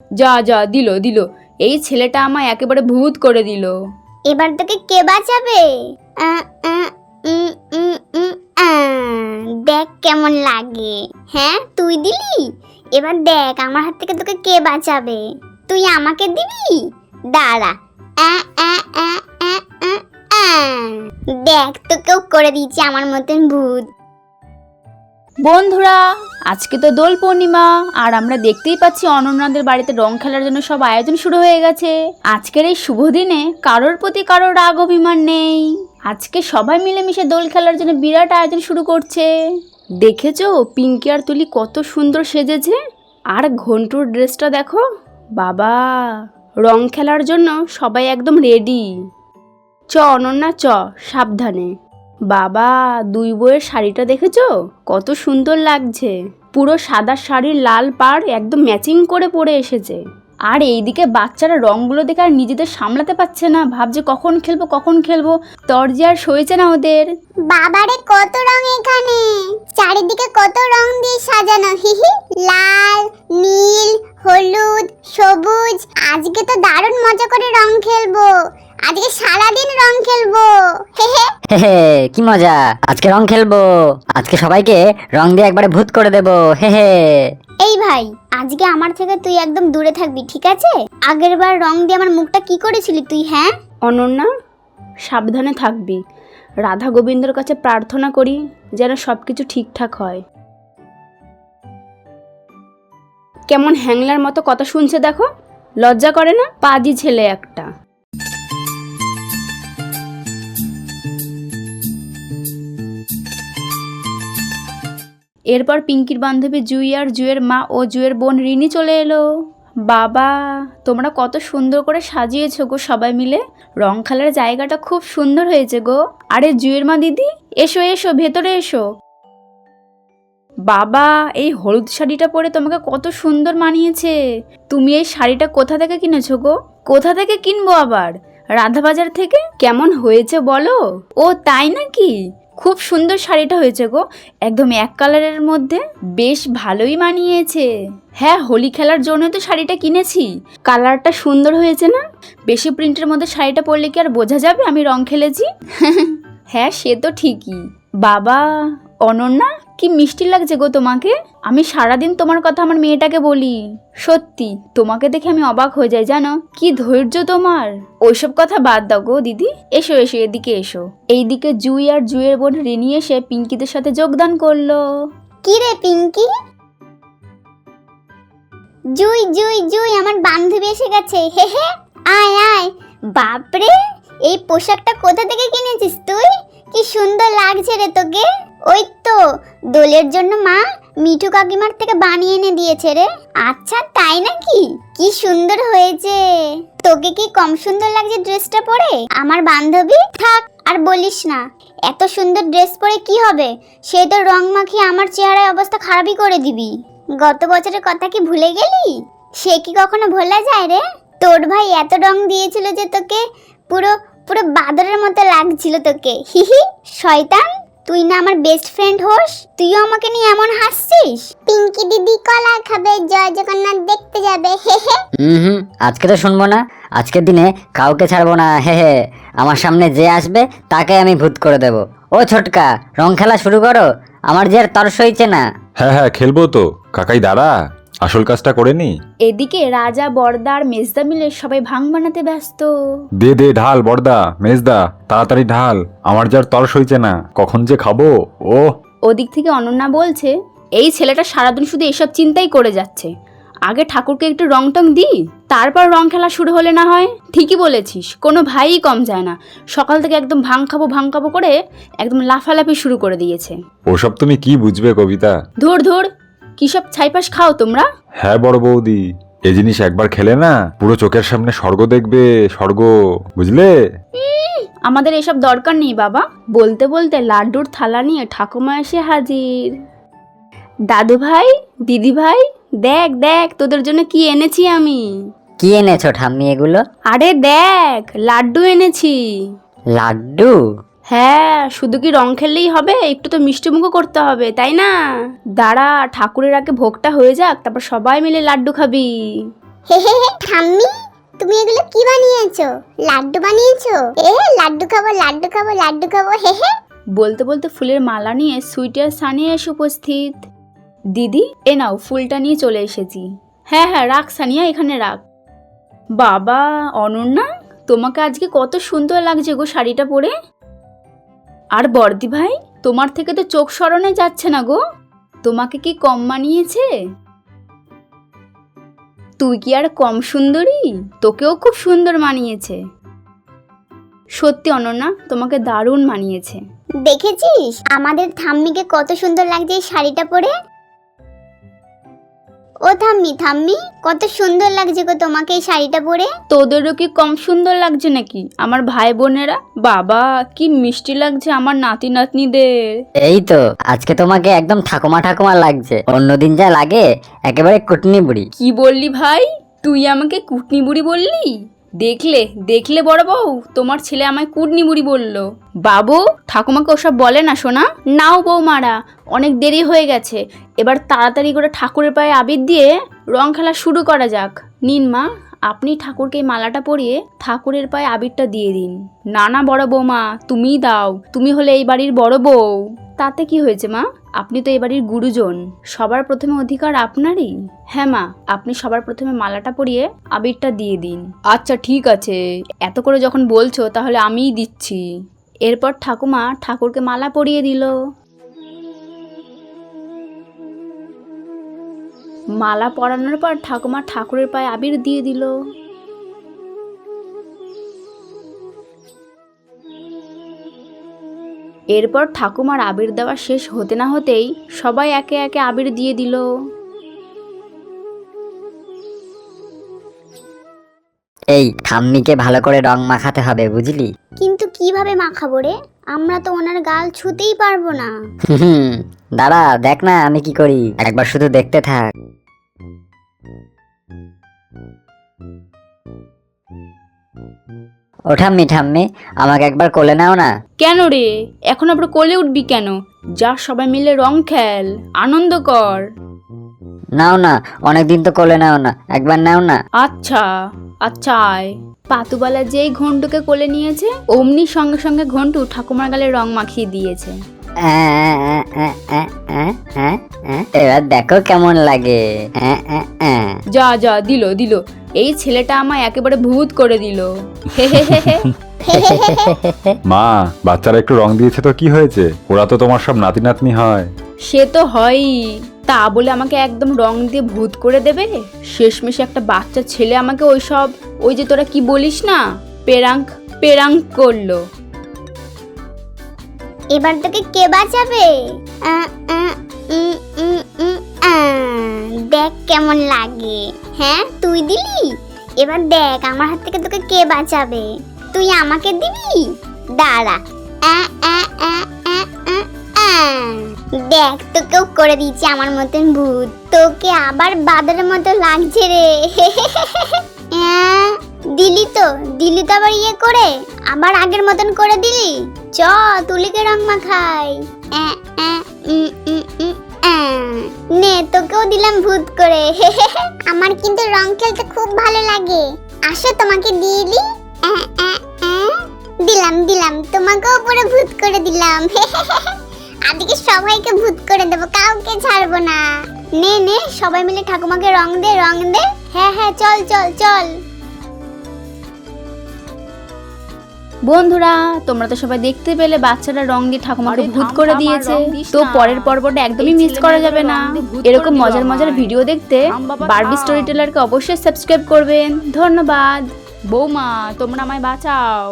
যা যা, দিল দিল, এই ছেলেটা আমায় একেবারে ভূত করে দিল। এবার তোকে কে বাঁচাবে? আ, আ, উম, উম, উম, আ। দেখ কেমন লাগে। হ্যাঁ, তুই দিলি? এবার দেখ আমার হাত থেকে তোকে কে বাঁচাবে। তুই আমাকে দিবি? দাঁড়া। আ, আ, আ, আ, আ, আ। দেখ তোকেও করে দিয়েছি আমার মতন ভূত। বন্ধুরা, আজকে তো দোল পূর্ণিমা, আর আমরা দেখতেই পাচ্ছি অনন্যাদের বাড়িতে রং খেলার জন্য সব আয়োজন শুরু হয়ে গেছে। আজকের এই শুভ দিনে কারোর প্রতি কারোর রাগ অভিমান নেই। আজকে সবাই মিলেমিশে দোল খেলার জন্য বিরাট আয়োজন শুরু করছে। দেখেছো পিঙ্কি আর তুলি কত সুন্দর সেজেছে? আর ঘন্টুর ড্রেসটা দেখো, বাবা! রং খেলার জন্য সবাই একদম রেডি। চ অনন্যা চ, সাবধানে। বাবা, দুই বউয়ের শাড়িটা দেখেছো কত সুন্দর লাগছে। পুরো সাদা শাড়ির লাল পাড় একদম ম্যাচিং করে পরে এসেছে। আর এইদিকে বাচ্চারা রংগুলো দেখে আর নিজেদের সামলাতে পারছে না, ভাবছে কখন খেলবো কখন খেলবো, তর্জি আর সইছে না ওদের। বাবারে কত রং এখানে, চারিদিকে কত রং দিয়ে সাজানো। হিহি, লাল, নীল, হলুদ, সবুজ। আজকে তো দারুণ মজা করে রং খেলবো। আজকে সারাদিন রং খেলবো। হেহে। হে কি মজা, আজকে রং খেলবো। আজকে সবাইকে রং দিয়ে একবারে ভূত করে দেবো। হে। এই ভাই, আজকে আমার থেকে তুই একদম দূরে থাকবি, ঠিক আছে? আগের বার রং দিয়ে আমার মুখটা কি করেছিলি তুই? হ্যাঁ, অনন্যা, সাবধানে থাকবি। রাধা গোবিন্দর কাছে প্রার্থনা করি যেন সব কিছু ঠিকঠাক হয়। কেমন হ্যাংলার মতো কথা শুনছে দেখো, লজ্জা করে না? পাজি ছেলে একটা। এরপর পিঙ্কির বান্ধবী জুই আর জুয়ের মা ও জুয়ের বোন রিনি চলে এলো। বাবা, তোমরা কত সুন্দর করে সাজিয়েছো গো সবাই মিলে। রং খেলার জায়গাটা খুব সুন্দর হয়েছে গো। আরে জুয়ের মা দিদি, এসো এসো, ভেতরে এসো। বাবা, এই হলুদ শাড়িটা পরে তোমাকে কত সুন্দর মানিয়েছে। তুমি এই শাড়িটা কোথা থেকে কিনেছো গো? কোথা থেকে কিনবো আবার? রাধাবাজার থেকে। কেমন হয়েছে বলো? ও তাই নাকি? খুব সুন্দর শাড়িটা হয়েছে গো, একদম এক কালারের মধ্যে, বেশ ভালোই মানিয়েছে। হ্যাঁ, হোলি খেলার জন্য তো শাড়িটা কিনেছি। কালারটা সুন্দর হয়েছে না? বেশি প্রিন্টের মধ্যে শাড়িটা পরলে কি আর বোঝা যাবে আমি রং খেলেছি? হ্যাঁ, সে তো ঠিকই। বাবা, অনন্যা, কি মিষ্টি লাগছে গো তোমাকে। আমি সারাদিন তোমার কথা আমার মেয়েটাকে বলি। সত্যি তোমাকে দেখে আমি অবাক হয়ে যাই জানো। কি ধৈর্য তোমার। ওইসব কথা বাদ দাও গো দিদি, এসো এসো, এদিকে এসো। এইদিকে জুই আর জুইয়ের বোন রিনি এসে পিঙ্কিদের সাথে যোগদান করলো। কি রে পিঙ্কি? জুই জুই জুই, আমার বান্ধবী এসে গেছে। হেহে, আয় আয়। বাপরে, এই পোশাকটা কোথা থেকে কিনেছিস তুই? কি সুন্দর লাগছে রে তোকে। ওই তো দোলের জন্য মা মিঠু কাকিমার থেকে বানিয়ে এনে দিয়েছে রে। আচ্ছা তাই নাকি? কি সুন্দর হয়েছে। তোকে কি কম সুন্দর লাগছে ড্রেসটা পরে? আমার বান্ধবী, থাক আর বলিস না। এত সুন্দর ড্রেস পরে কি হবে? সে তো রং মাখিয়ে আমার চেহারায় অবস্থা খারাপই করে দিবি। গত বছরের কথা কি ভুলে গেলি? সে কি কখনো ভোলা যায় রে? তোর ভাই এত রং দিয়েছিল যে তোকে পুরো পুরো বাদরের মতো লাগছিল তোকে। হিহি, শয়তান। তুই না আমার বেস্ট ফ্রেন্ড হোস, তুইও আমাকে নিয়ে এমন হাসছিস? পিঙ্কি দিদি কলা খাবে, জয় জগন্নাথ দেখতে যাবে। হেহে। আজকে তো শুনবো না। আজকের দিনে কাউকে ছাড়বো না। হে, আমার সামনে যে আসবে তাকে আমি ভূত করে দেব। ও ছোটকা, রং খেলা শুরু করো, আমার যে আর তর সইছে না। হ্যাঁ হ্যাঁ, খেলবো তো। কাকাই দাঁড়া, আসল কাজটা করে নি। এদিকে রাজা, বড়দা আর মেজদা মিলে সবাই ভাং বানাতে ব্যস্ত। দে দে ঢাল, বড়দা মেজদা, তাড়াতাড়ি ঢাল। আমার যার তরস হইছে না, কখন যে খাবো। ও ওদিক থেকে অনন্যা বলছে, এই ছেলেটা সারাদিন শুধু এসব চিন্তাই করে যাচ্ছে। আগে ঠাকুরকে একটু রং টং দিই, তারপর রং খেলা শুরু হলে না হয়। ঠিকই বলেছিস, কোনো ভাইই কম যায় না। সকাল থেকে একদম ভাং খাবো করে একদম লাফালাফি শুরু করে দিয়েছে। ওসব তুমি কি বুঝবে কবিতা। ধুর ধুর, কি সব ছাইপাস খাও তোমরা? হ্যাঁ বড় বৌদি, এই জিনিস একবার খেলে না পুরো চোখের সামনে স্বর্গ দেখবে, স্বর্গ, বুঝলে? আমাদের এসব দরকার নেই বাবা। বলতে বলতে লাড্ডুর থালা নিয়ে ঠাকুমা এসে হাজির। দাদু ভাই, দিদি ভাই, দেখ দেখ তোদের জন্য কি এনেছি আমি। কি এনেছো ঠাম্মি এগুলো? আরে দেখ, লাড্ডু এনেছি। লাড্ডু? হ্যাঁ, শুধু কি রং খেললেই হবে? একটু তো মিষ্টি মুখও করতে হবে, তাই না? দাঁড়া, ঠাকুরের আগে ভোগটা হয়ে যাক, তারপর সবাই মিলে লাড্ডু খাবি। হে হে হে, ঠাম্মি তুমি এগুলো কি বানিয়েছো? লাড্ডু বানিয়েছো? লাড্ডু খাবো লাড্ডু খাবো লাড্ডু খাবো, হে হে। বলতে বলতে ফুলের মালা নিয়ে সুইটি আর সানিয়া এসে উপস্থিত। দিদি এ নাও, ফুলটা নিয়ে চলে এসেছি। হ্যাঁ হ্যাঁ রাখ সানিয়া, এখানে রাখ। বাবা অনন্যা, তোমাকে আজকে কত সুন্দর লাগছে গো শাড়িটা পরে। আর বর্দি ভাই, তোমার থেকে তো চোখ সরানো যাচ্ছে না গো, তোমাকে কি কম মানিয়েছে? তুই কি আর কম সুন্দরী? তোকেও খুব সুন্দর মানিয়েছে। সত্যি অনন্যা, তোমাকে দারুণ মানিয়েছে। দেখেছিস আমাদের ঠাম্মিকে কত সুন্দর লাগছে এই শাড়িটা পরে? ও ঠাম্মি ঠাম্মি, কত সুন্দর লাগছে গো তোমাকে এই শাড়িটা পরে। তোদেরও কি কম সুন্দর লাগছে নাকি আমার ভাই বোনেরা? বাবা কি মিষ্টি লাগছে আমার নাতি নাতনিদের। এই তো আজকে তোমাকে একদম ঠাকুমা ঠাকুমা লাগছে, অন্যদিন যা লাগে একেবারে কুটনি বুড়ি। কি বললি ভাই? তুই আমাকে কুটনি বুড়ি বললি? দেখলে দেখলে বড় বউ, তোমার ছেলে আমায় কুটনি বুড়ি বললো। বাবু ঠাকুমাকে ওসব বলে না শোনা। নাও বৌমারা, অনেক দেরি হয়ে গেছে, এবার তাড়াতাড়ি করে ঠাকুরের পায়ে আবির দিয়ে রং খেলা শুরু করা যাক। নিন মা, আপনি ঠাকুরকে এই মালাটা পরিয়ে ঠাকুরের পায়ে আবিরটা দিয়ে দিন। না না বড় বৌমা, তুমিই দাও, তুমি হলে এই বাড়ির বড় বউ। তাতে কি হয়েছে মা, আপনি তো এই বাড়ির গুরুজন, সবার প্রথমে অধিকার আপনারই। হ্যাঁ মা, আপনি সবার প্রথমে মালাটা পরিয়ে আবিরটা দিয়ে দিন। আচ্ছা ঠিক আছে, এত করে যখন বলছো তাহলে আমিই দিচ্ছি। এরপর ঠাকুমা ঠাকুরকে মালা পরিয়ে দিল। মালা পরানোর পর ঠাকুমা ঠাকুরের পায়ে আবির দিয়ে দিল। এরপর ঠাকুমার আবির দেওয়া শেষ হতে না হতেই সবাই একে একে আবির দিয়ে দিল। এই ঠাম্মিকে ভালো করে রং মাখাতে হবে বুঝলি। কিন্তু কিভাবে মাখাবো রে? আমরা তো ওনার গাল ছুতেই পারবো না। দাঁড়া দেখ না আমি কি করি, একবার শুধু দেখতে থাক। ও ঠাম্মি ঠাম্মি, আমাকে একবার কোলে নাও না। কেন রে, এখন আবার কোলে উঠবি কেন? যা সবাই মিলে রং খেল, আনন্দ কর। নাও না, অনেকদিন তো কোলে নাও না, একবার নাও না। আচ্ছা আচ্ছা আয়। পাতুবালা যেই ঘন্টুকে কোলে নিয়েছে অমনি সঙ্গে সঙ্গে ঘন্টু ঠাকুমার গালে রং মাখিয়ে দিয়েছে। এবার দেখো কেমন লাগে। যা যা, দিল দিল, এই ছেলেটা আমায় একেবারে ভূত করে দিল। হে হে হে হে। মা, বাচ্চারা একটু রং দিয়েছে তো কি হয়েছে? ওরা তো তোমার সব নাতি নাতনি হয়। সে তো হয়ই, তা বলে আমাকে একদম রং দিয়ে ভূত করে দেবে? শেষমেশে একটা বাচ্চা ছেলে আমাকে ওই যে তোরা কি বলিস না, পেরাঙ্ক পেরাঙ্ক করলো। এবার তোকে কে বাঁচাবে? দেখ কেমন লাগে। হ্যাঁ তুই দিলি, এবার দেখ আমার হাত থেকে তোকে কে বাঁচাবে। তুই আমাকে দিবি? দাঁড়া, দেখ তোকেও করে দিয়েছি আমার মতন ভূত। তোকে আবার বাদরের মতো লাগছে রে। দিলি তো আবার ইয়ে করে, আবার আগের মতন করে দিলি। চ তুলিকে রং মাখাই। নে তোকেও দিলাম ভূত করে। আমার কিন্তু রং খেলতে খুব ভালো লাগে, আসো তোমাকে দিয়ে দিই। দিলাম তোমাকেও পুরো ভূত করে দিলাম। আজকে সবাইকে ভূত করে দেবো, কাউকে ছাড়বো না। নে সবাই মিলে ঠাকুমাকে রং দে। হ্যাঁ চল চল চল। বন্ধুরা তোমরা তো সবাই দেখতে পেলে বাচ্চারা রং দিয়ে ঠাকুমাকে ভূত করে দিয়েছে। তো পরের পর্বটা একদমই মিস করা যাবে না। এরকম মজার মজার ভিডিও দেখতে বারবি স্টোরি টেলারকে অবশ্যই সাবস্ক্রাইব করবেন। ধন্যবাদ। বৌমা তোমরা আমায় বাঁচাও।